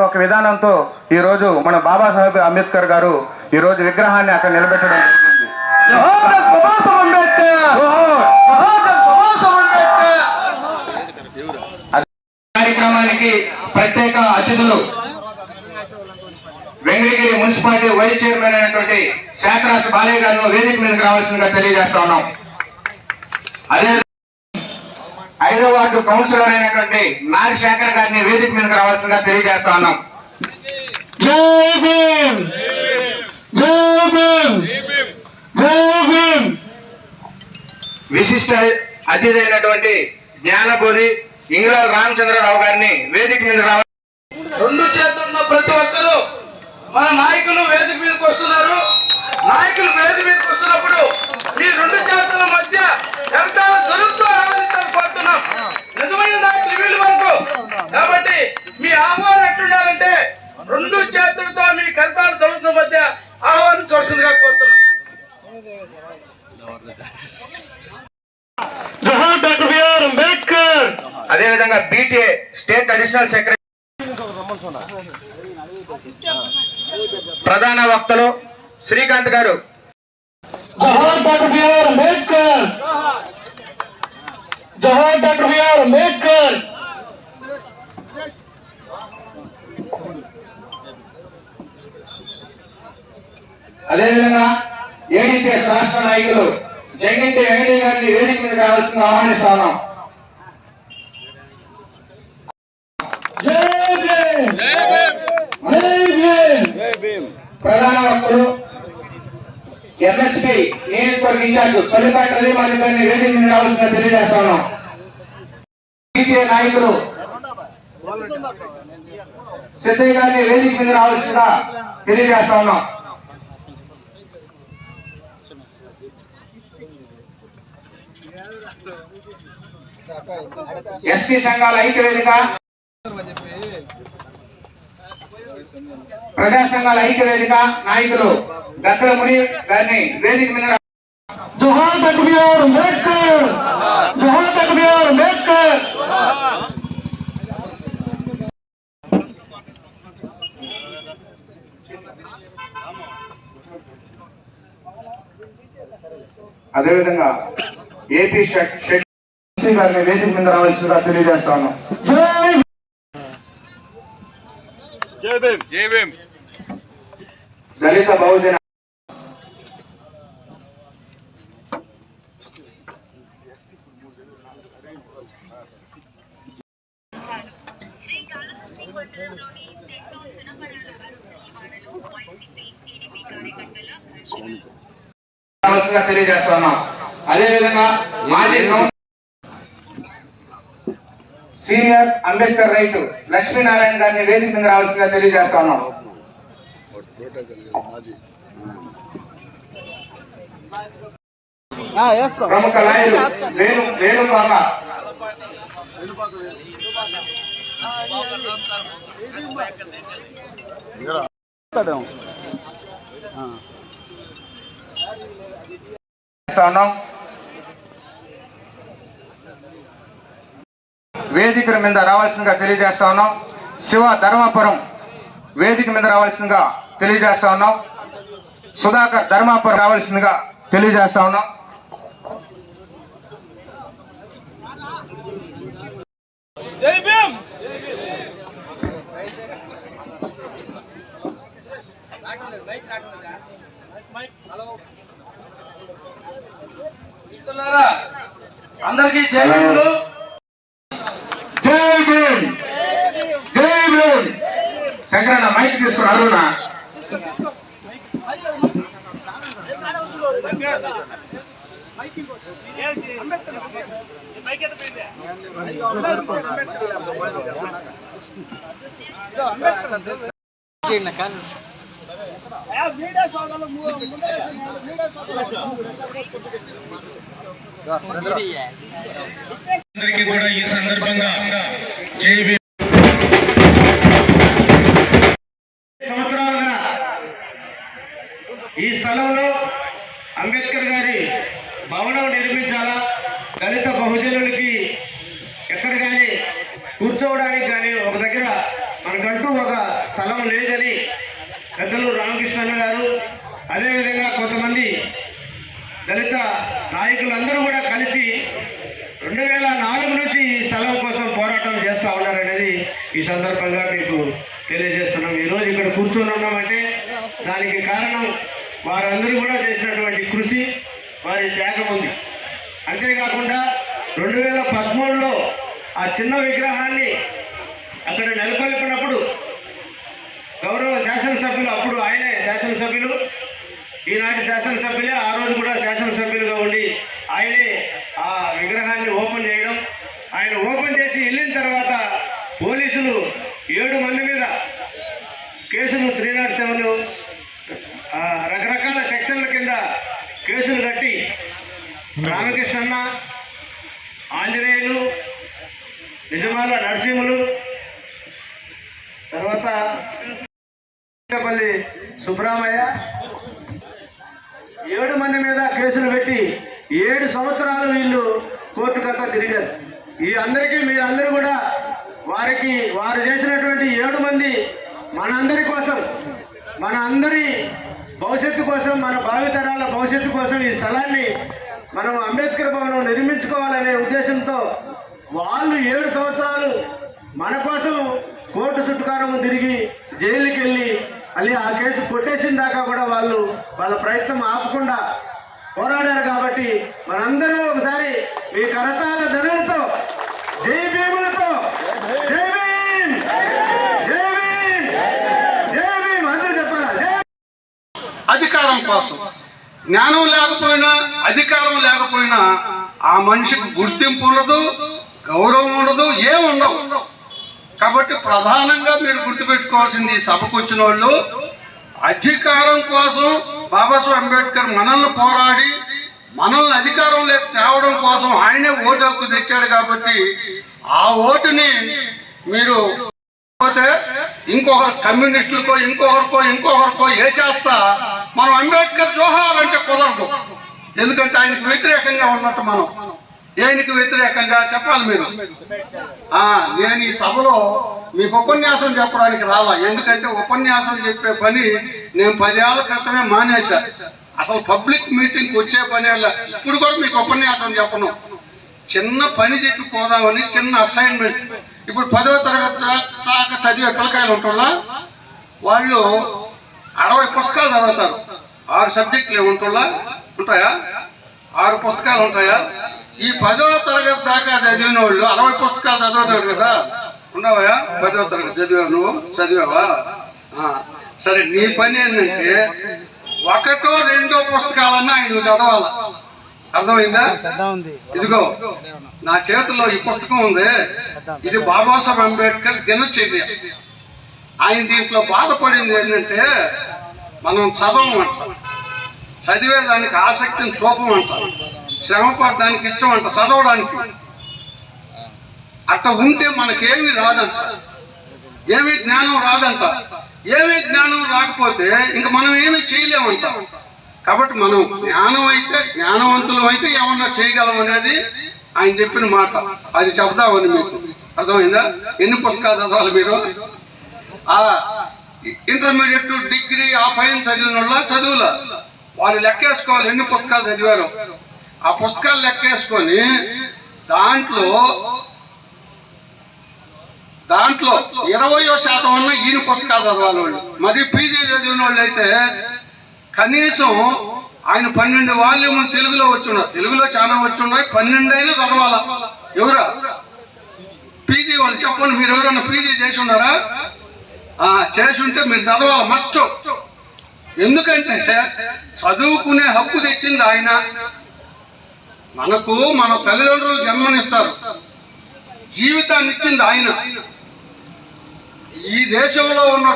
ఒక విధానంతో ఈ రోజు మన బాబాసాహెబ్ అంబేద్కర్ గారు ఈ రోజు విగ్రహాన్ని అక్కడ నిలబెట్టడం జరిగింది. కార్యక్రమానికి ప్రత్యేక అతిథులు వెంకటగిరి మున్సిపాలిటీ వైస్ చైర్మన్ అయినటువంటి శాఖరాశి బాలయ్య గారిని వేదిక మీదకి రావాల్సిందిగా తెలియజేస్తా ఉన్నాం. అదే 5వ వార్డు కౌన్సిలర్ అయినటువంటి నారి శేఖర్ గారిని వేదిక మీదకి రావాల్సిందిగా తెలియజేస్తా ఉన్నాం. జై భీమ్, జై భీమ్, జై భీమ్. విశిష్ట అతిథి అయినటువంటి జ్ఞానబోధి ఇంగ్లాల్ రామచంద్రరావు గారిని వేదిక మీద రావాలి. 2 చేతున్న ప్రతి ఒక్కరూ మన నాయకులు వేదిక మీదకి వస్తున్నారు. నాయకులు వేదిక మీదకి వస్తున్నప్పుడు ఈ 2 చేతుల మధ్య కరతాళ ధ్వనులతో ఆహ్వానించాలని కోరుతున్నాం. నిజమైన నాయకులు వీళ్ళు వరకు. కాబట్టి మీ ఆహ్వానం ఎట్టుండాలంటే 2 చేతులతో మీ కరతాళ ధ్వనుల మధ్య ఆహ్వానించవలసిందిగా కోరుతున్నాం. జోహార్ డాక్టర్ బిఆర్ అంబేద్కర్. అదేవిధంగా బీటీఏ స్టేట్ అడిషనల్ సెక్రటరీ ప్రధాన వక్తలు శ్రీకాంత్ గారు. జోహార్ డాక్టర్ బిఆర్ అంబేద్కర్, జోహార్ డాక్టర్ బిఆర్ అంబేద్కర్. అదేవిధంగా ఏడీపీఎస్ రాష్ట్ర నాయకులు జంగింటి వెంకటయ్య గారిని వేదిక మీద రావాల్సిన ఆహ్వానిస్తా ఉన్నాం. ప్రధాన వక్తలు ఎంఎస్పీ నియోజకవర్గ ఇన్ఛార్జ్ పల్లిపాటి రవిమాలి గారిని వేదిక మీద రావాల్సిన తెలియజేస్తా ఉన్నాం. బీటీఏ నాయకులు సిద్ధయ్య గారిని వేదిక మీద రావాల్సిందిగా తెలియజేస్తా ఉన్నాం. ఎస్టీ సంఘాల ఐక్యవేదిక ప్రజా సంఘాల ఐక్యవేదిక నాయకులు గద్దల ముని గారిని వేదిక మీద జోహార్ డాక్టర్ బిఆర్ అంబేద్కర్, జోహార్ డాక్టర్ బిఆర్ అంబేద్కర్. అదేవిధంగా ఏపీ గారిని వేదిక మీద రావాల్సిందిగా తెలియజేస్తా ఉన్నాం. జై భీమ్, జై భీమ్. దళిత బహుజన తెలియజేస్తా ఉన్నాం. అదేవిధంగా మాజీ సీనియర్ అంబేద్కర్ రైతు లక్ష్మీనారాయణ గారిని వేదిక మీద రావాల్సిందిగా తెలియజేస్తా ఉన్నాం. ప్రముఖ లాయరు వేణుపాక వేదిక మీద రావాల్సిందిగా తెలియజేస్తా ఉన్నాం. శివ ధర్మాపురం వేదిక మీద రావాల్సిందిగా తెలియజేస్తా ఉన్నాం. సుధాకర్ ధర్మాపురం రావాల్సిందిగా తెలియజేస్తా ఉన్నాం. జై భీమ్. అందరికీ జై భీములు. జై భీమ్, జై భీమ్. శంకరన్న మైక్ తీసుకుని అరుణ అందరికీ కూడా ఈ సందర్భంగా జై భీమ్. స్థలం లేదని పెద్దలు రామకృష్ణన్న గారు, అదేవిధంగా కొంతమంది దళిత నాయకులందరూ కూడా కలిసి 2004 నుంచి ఈ స్థలం కోసం పోరాటం చేస్తూ ఉన్నారనేది ఈ సందర్భంగా మీకు తెలియజేస్తున్నాం. ఈరోజు ఇక్కడ కూర్చొని ఉన్నామంటే దానికి కారణం వారందరూ కూడా చేసినటువంటి కృషి, వారి త్యాగం ఉంది. అంతేకాకుండా 2013లో ఆ చిన్న విగ్రహాన్ని అక్కడ నెలకొల్పినప్పుడు గౌరవ శాసనసభ్యులు, అప్పుడు ఆయనే శాసనసభ్యులు, ఈనాటి శాసనసభ్యులే ఆ రోజు కూడా శాసనసభ్యులుగా ఉండి ఆయనే ఆ విగ్రహాన్ని ఓపెన్ చేయడం, ఆయన ఓపెన్ చేసి వెళ్ళిన తర్వాత పోలీసులు 7 మంది మీద కేసులు 307 రకరకాల సెక్షన్ల కింద కేసులు కట్టి రామకృష్ణన్న, ఆంజనేయులు, నిజమాల నరసింహులు, తర్వాత సుబ్రహ్మయ్య 7 మంది మీద కేసులు పెట్టి 7 సంవత్సరాలు వీళ్ళు కోర్టుకంతా తిరిగారు. ఈ అందరికీ మీరందరూ కూడా వారు చేసినటువంటి 7 మంది మనందరి కోసం, మన అందరి భవిష్యత్తు కోసం, మన భావితరాల భవిష్యత్తు కోసం ఈ స్థలాన్ని మనం అంబేద్కర్ భవనం నిర్మించుకోవాలనే ఉద్దేశంతో వాళ్ళు 7 సంవత్సరాలు మన కోసం కోర్టు చుట్టుకారం తిరిగి జైలుకి వెళ్ళి మళ్ళీ ఆ కేసు కొట్టేసిన దాకా కూడా వాళ్ళ ప్రయత్నం ఆపకుండా పోరాడారు. కాబట్టి మనందరం ఒకసారి మీ కరతాల ధనులతో, జై భీములతో, జై భీమ్, జై భీమ్, జై భీమ్ అందరూ చెప్పాలా? జై అధికారం కోసం జ్ఞానం లేకపోయినా, అధికారం లేకపోయినా ఆ మనిషికి గుర్తింపు ఉండదు, గౌరవం ఉండదు, ఏముండవు. కాబట్టి ప్రధానంగా మీరు గుర్తుపెట్టుకోవాల్సింది, ఈ సభకు వచ్చిన వాళ్ళు అధికారం కోసం బాబాసాహెబ్ అంబేద్కర్ మనల్ని పోరాడి మనల్ని అధికారంలోకి తేవడం కోసం ఆయనే ఓటు హక్కు తెచ్చాడు. కాబట్టి ఆ ఓటుని మీరు పోతే ఇంకొకరు కమ్యూనిస్టులకో ఇంకొకరికో వేసేస్తా మనం అంబేద్కర్ జోహార్ అంటే కుదరదు. ఎందుకంటే ఆయనకు వ్యతిరేకంగా ఉన్నట్టు మనం దేనికి వ్యతిరేకంగా చెప్పాలి మీరు. నేను ఈ సభలో మీకు ఉపన్యాసం చెప్పడానికి రాలా, ఎందుకంటే ఉపన్యాసం చెప్పే పని నేను 10 ఏళ్ల క్రితమే మానేశా. అసలు పబ్లిక్ మీటింగ్కి వచ్చే పని ఇప్పుడు కూడా మీకు ఉపన్యాసం చెప్పను, చిన్న పని చెప్పి పోదామని చిన్న అసైన్మెంట్. ఇప్పుడు 10వ తరగతి దాకా చదివే పిల్లకాయలు ఉంటుందా, వాళ్ళు 60 పుస్తకాలు చదువుతారు. 6 సబ్జెక్టులు ఏముంటుందా, ఉంటాయా? 6 పుస్తకాలు ఉంటాయా? ఈ 10వ తరగతి దాకా చదివిన వాళ్ళు 60 పుస్తకాలు చదవలేరు కదా. ఉండవా? 10వ తరగతి చదివావు, నువ్వు చదివావా? సరే, నీ పని ఏంటంటే 1, 2 పుస్తకాలన్నా ఆయన చదవాలా. అర్థమైందా? ఇదిగో నా చేతిలో ఈ పుస్తకం ఉంది, ఇది బాబాసాహెబ్ అంబేద్కర్ దినచర్య. ఆయన దీంట్లో బాధపడింది ఏంటంటే మనం చదవమంట, చదివేదానికి ఆసక్తిని చూపమంట, శ్రమ పడడానికి ఇష్టం అంట, చదవడానికి. అట్ట ఉంటే మనకేమీ రాదంట, ఏమీ జ్ఞానం రాదంట. ఏమీ జ్ఞానం రాకపోతే ఇంక మనం ఏమీ చేయలేమంట. కాబట్టి మనం జ్ఞానవంతులం అయితే ఏమన్నా చేయగలం అనేది ఆయన చెప్పిన మాట. అది చెప్దామని మీకు అర్థమైందా? ఎన్ని పుస్తకాలు చదవాలి మీరు? ఇంటర్మీడియట్, డిగ్రీ ఆ పైన చదివిన వాళ్ళ చదువులా వాళ్ళు లెక్కేసుకోవాలి ఎన్ని పుస్తకాలు చదివారు. ఆ పుస్తకాలు లెక్కేసుకొని దాంట్లో 20% ఉన్న ఈయన పుస్తకాలు చదవాలి వాళ్ళు. మరి పీజీ చదివిన వాళ్ళు అయితే కనీసం ఆయన 12 వాల్యూములు తెలుగులో వచ్చున్నారు, తెలుగులో చాలా వచ్చున్నాయి, 12 అయినా చదవాలా. ఎవరా పీజీ వాళ్ళు చెప్పండి, మీరు ఎవరన్నా పీజీ చేసి ఉన్నారా? చేసి ఉంటే మీరు చదవాలి మస్ట్. ఎందుకంటే చదువుకునే హక్కు తెచ్చింది ఆయన. మనకు మన తల్లిదండ్రులు జన్మనిస్తారు, జీవితాన్ని ఇచ్చింది ఆయన. ఈ దేశంలో ఉన్న